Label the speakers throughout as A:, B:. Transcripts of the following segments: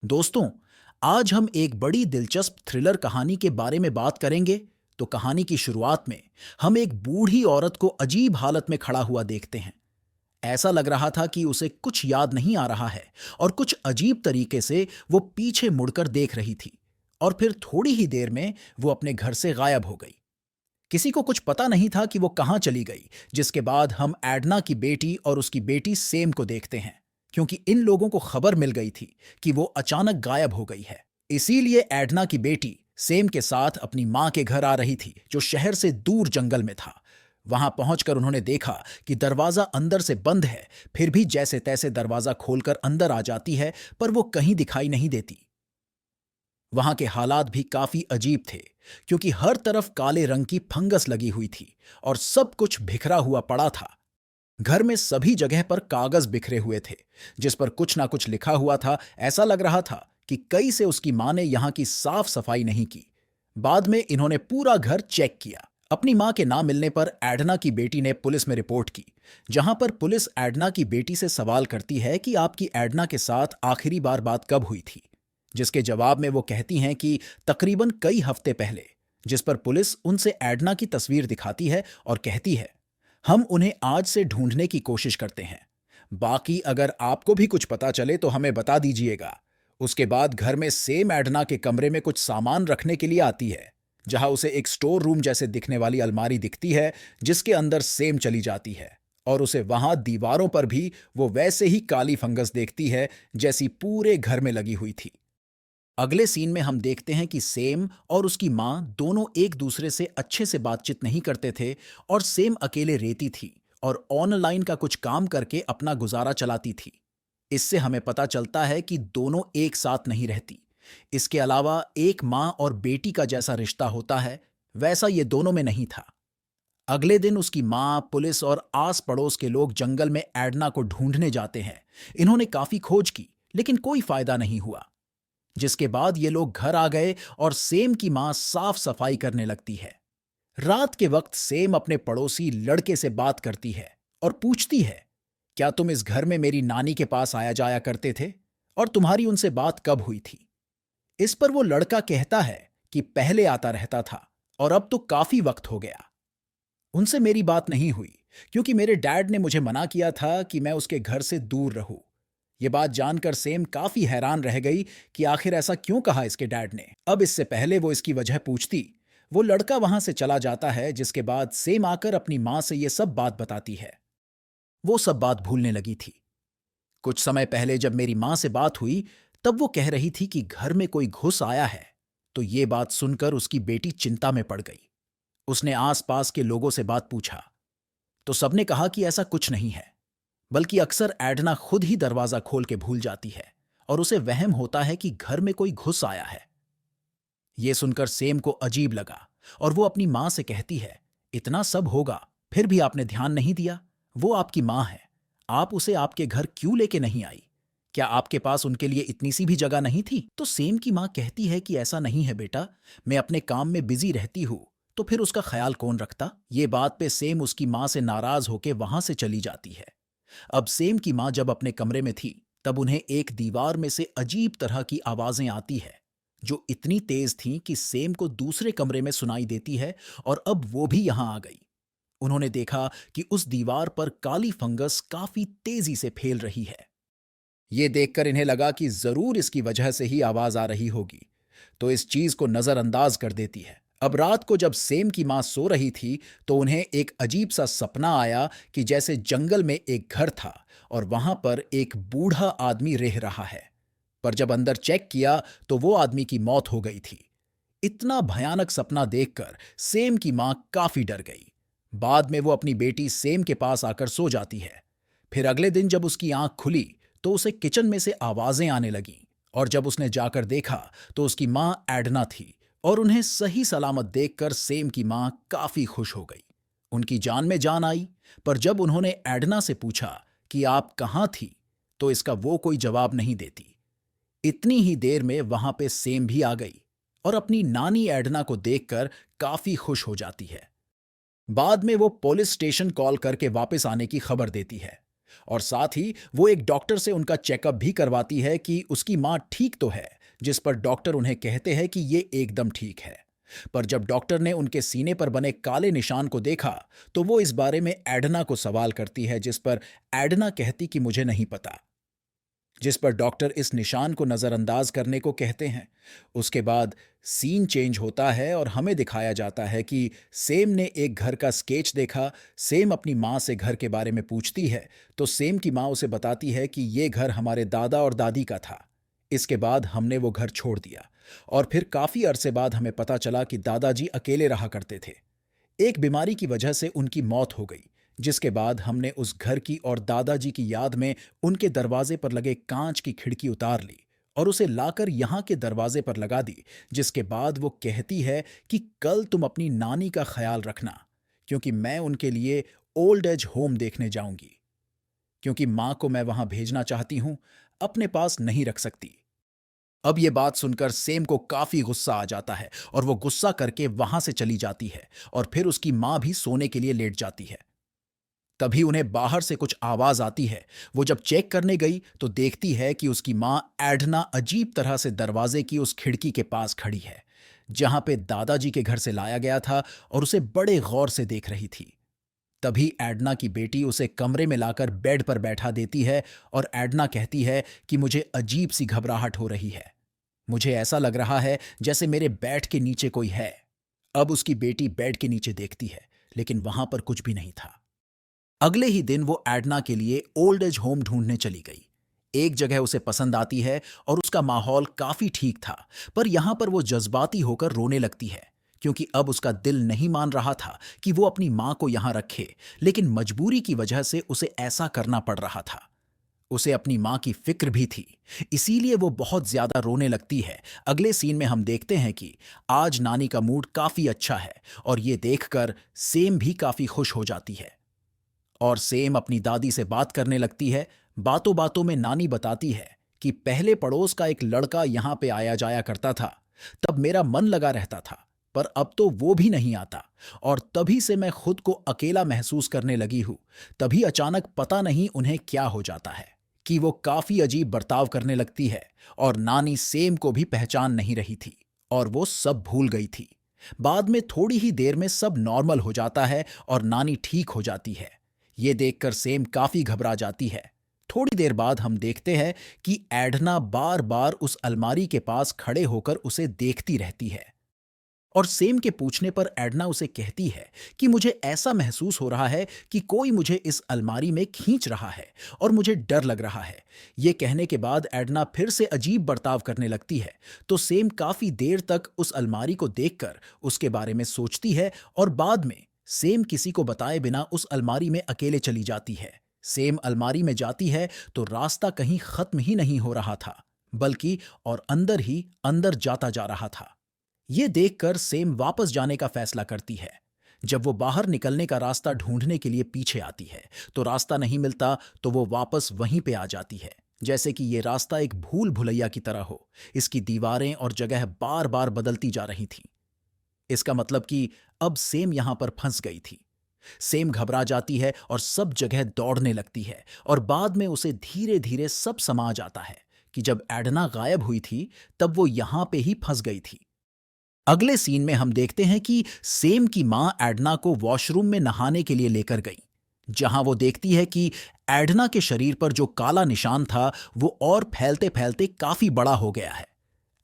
A: दोस्तों, आज हम एक बड़ी दिलचस्प थ्रिलर कहानी के बारे में बात करेंगे। तो कहानी की शुरुआत में हम एक बूढ़ी औरत को अजीब हालत में खड़ा हुआ देखते हैं। ऐसा लग रहा था कि उसे कुछ याद नहीं आ रहा है और कुछ अजीब तरीके से वो पीछे मुड़कर देख रही थी। और फिर थोड़ी ही देर में वो अपने घर से गायब हो गई। किसी को कुछ पता नहीं था कि वो कहाँ चली गई। जिसके बाद हम एडना की बेटी और उसकी बेटी सेम को देखते हैं, क्योंकि इन लोगों को खबर मिल गई थी कि वो अचानक गायब हो गई है। इसीलिए एडना की बेटी सेम के साथ अपनी माँ के घर आ रही थी, जो शहर से दूर जंगल में था। वहां पहुंचकर उन्होंने देखा कि दरवाजा अंदर से बंद है। फिर भी जैसे तैसे दरवाजा खोलकर अंदर आ जाती है, पर वो कहीं दिखाई नहीं देती। वहां के हालात भी काफी अजीब थे, क्योंकि हर तरफ काले रंग की फंगस लगी हुई थी और सब कुछ बिखरा हुआ पड़ा था। घर में सभी जगह पर कागज बिखरे हुए थे, जिस पर कुछ ना कुछ लिखा हुआ था। ऐसा लग रहा था कि कई से उसकी मां ने यहाँ की साफ सफाई नहीं की। बाद में इन्होंने पूरा घर चेक किया। अपनी मां के ना मिलने पर एडना की बेटी ने पुलिस में रिपोर्ट की, जहां पर पुलिस एडना की बेटी से सवाल करती है कि आपकी एडना के साथ आखिरी बार बात कब हुई थी। जिसके जवाब में वो कहती हैं कि तकरीबन कई हफ्ते पहले। जिस पर पुलिस उनसे एडना की तस्वीर दिखाती है और कहती है, हम उन्हें आज से ढूंढने की कोशिश करते हैं। बाकी अगर आपको भी कुछ पता चले तो हमें बता दीजिएगा। उसके बाद घर में सेम एडना के कमरे में कुछ सामान रखने के लिए आती है, जहां उसे एक स्टोर रूम जैसे दिखने वाली अलमारी दिखती है, जिसके अंदर सेम चली जाती है। और उसे वहां दीवारों पर भी वो वैसे ही काली फंगस देखती है, जैसी पूरे घर में लगी हुई थी। अगले सीन में हम देखते हैं कि सेम और उसकी माँ दोनों एक दूसरे से अच्छे से बातचीत नहीं करते थे। और सेम अकेले रहती थी और ऑनलाइन का कुछ काम करके अपना गुजारा चलाती थी। इससे हमें पता चलता है कि दोनों एक साथ नहीं रहती। इसके अलावा एक माँ और बेटी का जैसा रिश्ता होता है, वैसा ये दोनों में नहीं था। अगले दिन उसकी माँ, पुलिस और आस पड़ोस के लोग जंगल में एडना को ढूंढने जाते हैं। इन्होंने काफी खोज की, लेकिन कोई फायदा नहीं हुआ। जिसके बाद ये लोग घर आ गए और सेम की मां साफ सफाई करने लगती है। रात के वक्त सेम अपने पड़ोसी लड़के से बात करती है और पूछती है, क्या तुम इस घर में मेरी नानी के पास आया जाया करते थे और तुम्हारी उनसे बात कब हुई थी। इस पर वो लड़का कहता है कि पहले आता रहता था और अब तो काफी वक्त हो गया। उनसे मेरी बात नहीं हुई, क्योंकि मेरे डैड ने मुझे मना किया था कि मैं उसके घर से दूर रहूं। ये बात जानकर सेम काफी हैरान रह गई कि आखिर ऐसा क्यों कहा इसके डैड ने। अब इससे पहले वो इसकी वजह पूछती, वो लड़का वहां से चला जाता है। जिसके बाद सेम आकर अपनी मां से ये सब बात बताती है। वो सब बात भूलने लगी थी। कुछ समय पहले जब मेरी मां से बात हुई, तब वो कह रही थी कि घर में कोई घुस आया है। तो ये बात सुनकर उसकी बेटी चिंता में पड़ गई। उसने आसपास के लोगों से बात पूछा, तो सबने कहा कि ऐसा कुछ नहीं है, बल्कि अक्सर एडना खुद ही दरवाजा खोल के भूल जाती है और उसे वहम होता है कि घर में कोई घुस आया है। यह सुनकर सेम को अजीब लगा और वो अपनी मां से कहती है, इतना सब होगा फिर भी आपने ध्यान नहीं दिया। वो आपकी मां है, आप उसे आपके घर क्यों लेके नहीं आई। क्या आपके पास उनके लिए इतनी सी भी जगह नहीं थी। तो सेम की मां कहती है कि ऐसा नहीं है बेटा, मैं अपने काम में बिजी रहती हूं, तो फिर उसका ख्याल कौन रखता। ये बात पे सेम उसकी मां से नाराज होके वहां से चली जाती है। अब सेम की मां जब अपने कमरे में थी, तब उन्हें एक दीवार में से अजीब तरह की आवाजें आती है, जो इतनी तेज थीं कि सेम को दूसरे कमरे में सुनाई देती है। और अब वो भी यहां आ गई। उन्होंने देखा कि उस दीवार पर काली फंगस काफी तेजी से फैल रही है। ये देखकर इन्हें लगा कि जरूर इसकी वजह से ही आवाज आ रही होगी, तो इस चीज को नजरअंदाज कर देती है। अब रात को जब सेम की मां सो रही थी, तो उन्हें एक अजीब सा सपना आया कि जैसे जंगल में एक घर था और वहां पर एक बूढ़ा आदमी रह रहा है। पर जब अंदर चेक किया, तो वो आदमी की मौत हो गई थी। इतना भयानक सपना देखकर सेम की मां काफी डर गई। बाद में वो अपनी बेटी सेम के पास आकर सो जाती है। फिर अगले दिन जब उसकी आंख खुली, तो उसे किचन में से आवाजें आने लगीं। और जब उसने जाकर देखा, तो उसकी मां एडना थी। और उन्हें सही सलामत देखकर सेम की मां काफी खुश हो गई। उनकी जान में जान आई। पर जब उन्होंने एडना से पूछा कि आप कहां थी, तो इसका वो कोई जवाब नहीं देती। इतनी ही देर में वहां पे सेम भी आ गई और अपनी नानी एडना को देखकर काफी खुश हो जाती है। बाद में वो पुलिस स्टेशन कॉल करके वापस आने की खबर देती है। और साथ ही वो एक डॉक्टर से उनका चेकअप भी करवाती है कि उसकी माँ ठीक तो है, जिस पर डॉक्टर उन्हें कहते हैं कि ये एकदम ठीक है। पर जब डॉक्टर ने उनके सीने पर बने काले निशान को देखा, तो वो इस बारे में एडना को सवाल करती है, जिस पर एडना कहती कि मुझे नहीं पता, जिस पर डॉक्टर इस निशान को नजरअंदाज करने को कहते हैं। उसके बाद सीन चेंज होता है और हमें दिखाया जाता है कि सेम ने एक घर का स्केच देखा। सेम अपनी माँ से घर के बारे में पूछती है, तो सेम की माँ उसे बताती है कि ये घर हमारे दादा और दादी का था। इसके बाद हमने वो घर छोड़ दिया और फिर काफी अरसे बाद हमें पता चला कि दादाजी अकेले रहा करते थे। एक बीमारी की वजह से उनकी मौत हो गई, जिसके बाद हमने उस घर की और दादाजी की याद में उनके दरवाजे पर लगे कांच की खिड़की उतार ली और उसे लाकर यहाँ के दरवाजे पर लगा दी, जिसके बाद वो कहती है कि कल तुम अपनी नानी का ख्याल रखना, क्योंकि मैं उनके लिए ओल्ड एज होम देखने जाऊंगी, क्योंकि माँ को मैं वहां भेजना चाहती हूँ, अपने पास नहीं रख सकती। अब ये बात सुनकर सेम को काफी गुस्सा आ जाता है और वो गुस्सा करके वहां से चली जाती है और फिर उसकी माँ भी सोने के लिए लेट जाती है। तभी उन्हें बाहर से कुछ आवाज आती है। वो जब चेक करने गई तो देखती है कि उसकी माँ एडना अजीब तरह से दरवाजे की उस खिड़की के पास खड़ी है, जहां पे दादाजी के घर से लाया गया था, और उसे बड़े गौर से देख रही थी। तभी एडना की बेटी उसे कमरे में लाकर बेड पर बैठा देती है और एडना कहती है कि मुझे अजीब सी घबराहट हो रही है। मुझे ऐसा लग रहा है जैसे मेरे बेड के नीचे कोई है। अब उसकी बेटी बेड के नीचे देखती है, लेकिन वहां पर कुछ भी नहीं था। अगले ही दिन वो एडना के लिए ओल्ड एज होम ढूंढने चली गई। एक जगह उसे पसंद आती है और उसका माहौल काफी ठीक था, पर यहां पर वो जज्बाती होकर रोने लगती है, क्योंकि अब उसका दिल नहीं मान रहा था कि वो अपनी मां को यहां रखे, लेकिन मजबूरी की वजह से उसे ऐसा करना पड़ रहा था। उसे अपनी मां की फिक्र भी थी, इसीलिए वो बहुत ज्यादा रोने लगती है। अगले सीन में हम देखते हैं कि आज नानी का मूड काफी अच्छा है और ये देखकर सेम भी काफी खुश हो जाती है और सेम अपनी दादी से बात करने लगती है। बातों बातों में नानी बताती है कि पहले पड़ोस का एक लड़का यहाँ पे आया जाया करता था, तब मेरा मन लगा रहता था, पर अब तो वो भी नहीं आता और तभी से मैं खुद को अकेला महसूस करने लगी हूँ। तभी अचानक पता नहीं उन्हें क्या हो जाता है कि वो काफी अजीब बर्ताव करने लगती है और नानी सेम को भी पहचान नहीं रही थी और वो सब भूल गई थी। बाद में थोड़ी ही देर में सब नॉर्मल हो जाता है और नानी ठीक हो जाती है। ये देखकर सेम काफी घबरा जाती है। थोड़ी देर बाद हम देखते हैं कि एडना बार बार उस अलमारी के पास खड़े होकर उसे देखती रहती है और सेम के पूछने पर एडना उसे कहती है कि मुझे ऐसा महसूस हो रहा है कि कोई मुझे इस अलमारी में खींच रहा है और मुझे डर लग रहा है। ये कहने के बाद एडना फिर से अजीब बर्ताव करने लगती है, तो सेम काफी देर तक उस अलमारी को देखकर उसके बारे में सोचती है और बाद में सेम किसी को बताए बिना उस अलमारी में अकेले चली जाती है। सेम अलमारी में जाती है तो रास्ता कहीं खत्म ही नहीं हो रहा था, बल्कि और अंदर ही अंदर जाता जा रहा था। ये देखकर सेम वापस जाने का फैसला करती है। जब वो बाहर निकलने का रास्ता ढूंढने के लिए पीछे आती है तो रास्ता नहीं मिलता, तो वो वापस वहीं पे आ जाती है, जैसे कि ये रास्ता एक भूल भुलैया की तरह हो। इसकी दीवारें और जगह बार बार बदलती जा रही थीं। इसका मतलब कि अब सेम यहां पर फंस गई थी। सेम घबरा जाती है और सब जगह दौड़ने लगती है और बाद में उसे धीरे धीरे सब समा जाता है कि जब एडना गायब हुई थी तब वो यहां पे ही फंस गई थी। अगले सीन में हम देखते हैं कि सेम की मां एडना को वॉशरूम में नहाने के लिए लेकर गई, जहां वो देखती है कि एडना के शरीर पर जो काला निशान था वो और फैलते फैलते काफी बड़ा हो गया है।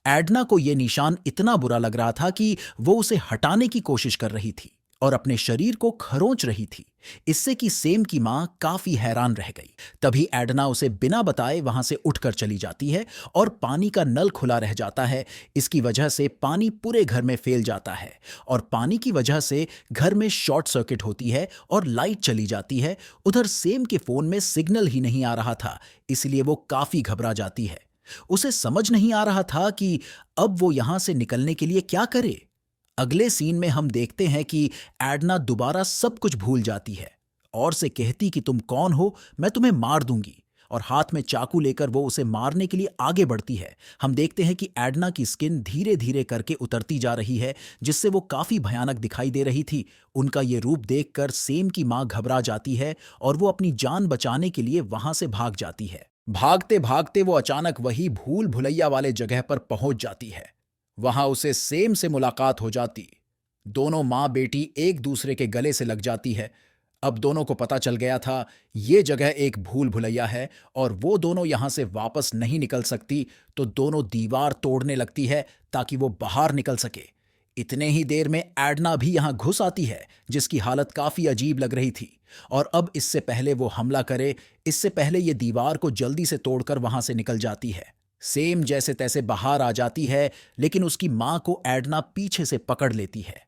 A: एडना को यह निशान इतना बुरा लग रहा था कि वो उसे हटाने की कोशिश कर रही थी और अपने शरीर को खरोंच रही थी, इससे कि सेम की मां काफी हैरान रह गई। तभी एडना उसे बिना बताए वहां से उठकर चली जाती है और पानी का नल खुला रह जाता है। इसकी वजह से पानी पूरे घर में फैल जाता है और पानी की वजह से घर में शॉर्ट सर्किट होती है और लाइट चली जाती है। उधर सेम के फोन में सिग्नल ही नहीं आ रहा था, इसलिए वो काफी घबरा जाती है। उसे समझ नहीं आ रहा था कि अब वो यहां से निकलने के लिए क्या करे। अगले सीन में हम देखते हैं कि एडना दोबारा सब कुछ भूल जाती है और से कहती कि तुम कौन हो, मैं तुम्हें मार दूंगी, और हाथ में चाकू लेकर वो उसे मारने के लिए आगे बढ़ती है। हम देखते हैं कि एडना की स्किन धीरे धीरे करके उतरती जा रही है, जिससे वो काफी भयानक दिखाई दे रही थी। उनका ये रूप देखकर सेम की मां घबरा जाती है और वो अपनी जान बचाने के लिए वहां से भाग जाती है। भागते भागते वो अचानक वही भूल भुलैया वाले जगह पर पहुंच जाती है। वहां उसे सेम से मुलाकात हो जाती। दोनों माँ बेटी एक दूसरे के गले से लग जाती है। अब दोनों को पता चल गया था ये जगह एक भूल भुलैया है और वो दोनों यहां से वापस नहीं निकल सकती, तो दोनों दीवार तोड़ने लगती है ताकि वो बाहर निकल सके। इतने ही देर में एडना भी यहां घुस आती है, जिसकी हालत काफी अजीब लग रही थी। और अब इससे पहले वो हमला करे, इससे पहले ये दीवार को जल्दी से तोड़कर वहां से निकल जाती है। सेम जैसे तैसे बाहर आ जाती है, लेकिन उसकी मां को एडना पीछे से पकड़ लेती है।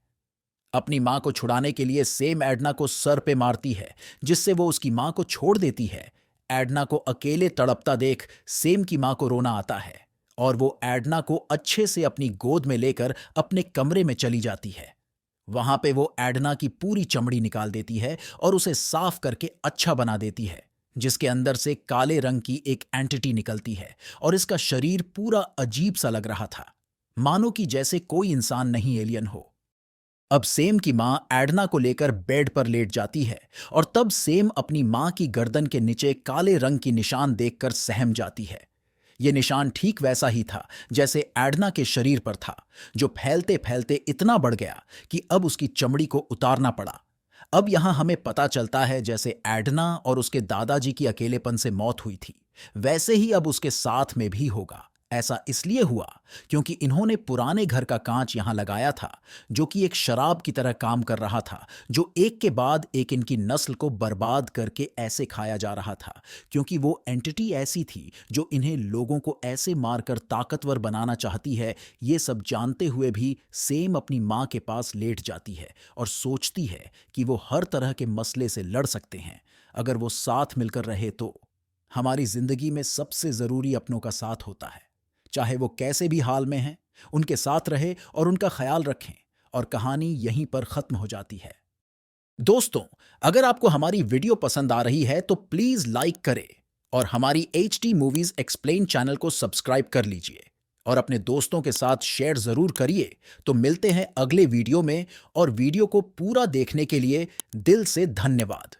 A: अपनी मां को छुड़ाने के लिए सेम एडना को सर पे मारती है, जिससे वो उसकी मां को छोड़ देती है। एडना को अकेले तड़पता देख सेम की मां को रोना आता है और वो एडना को अच्छे से अपनी गोद में लेकर अपने कमरे में चली जाती है। वहां पे वो एडना की पूरी चमड़ी निकाल देती है और उसे साफ करके अच्छा बना देती है, जिसके अंदर से काले रंग की एक एंटिटी निकलती है और इसका शरीर पूरा अजीब सा लग रहा था, मानो कि जैसे कोई इंसान नहीं एलियन हो। अब सेम की मां एडना को लेकर बेड पर लेट जाती है और तब सेम अपनी मां की गर्दन के नीचे काले रंग की निशान देखकर सहम जाती है। यह निशान ठीक वैसा ही था जैसे एडना के शरीर पर था, जो फैलते फैलते इतना बढ़ गया कि अब उसकी चमड़ी को उतारना पड़ा। अब यहां हमें पता चलता है जैसे एडना और उसके दादाजी की अकेलेपन से मौत हुई थी, वैसे ही अब उसके साथ में भी होगा। ऐसा इसलिए हुआ क्योंकि इन्होंने पुराने घर का कांच यहां लगाया था, जो कि एक शराब की तरह काम कर रहा था, जो एक के बाद एक इनकी नस्ल को बर्बाद करके ऐसे खाया जा रहा था, क्योंकि वो एंटिटी ऐसी थी जो इन्हें लोगों को ऐसे मारकर ताकतवर बनाना चाहती है। ये सब जानते हुए भी सेम अपनी मां के पास लेट जाती है और सोचती है कि वो हर तरह के मसले से लड़ सकते हैं अगर वो साथ मिलकर रहे तो। हमारी जिंदगी में सबसे जरूरी अपनों का साथ होता है, चाहे वो कैसे भी हाल में हैं, उनके साथ रहे और उनका ख्याल रखें। और कहानी यहीं पर खत्म हो जाती है। दोस्तों, अगर आपको हमारी वीडियो पसंद आ रही है तो प्लीज लाइक करें और हमारी HD मूवीज एक्सप्लेन चैनल को सब्सक्राइब कर लीजिए और अपने दोस्तों के साथ शेयर जरूर करिए। तो मिलते हैं अगले वीडियो में, और वीडियो को पूरा देखने के लिए दिल से धन्यवाद।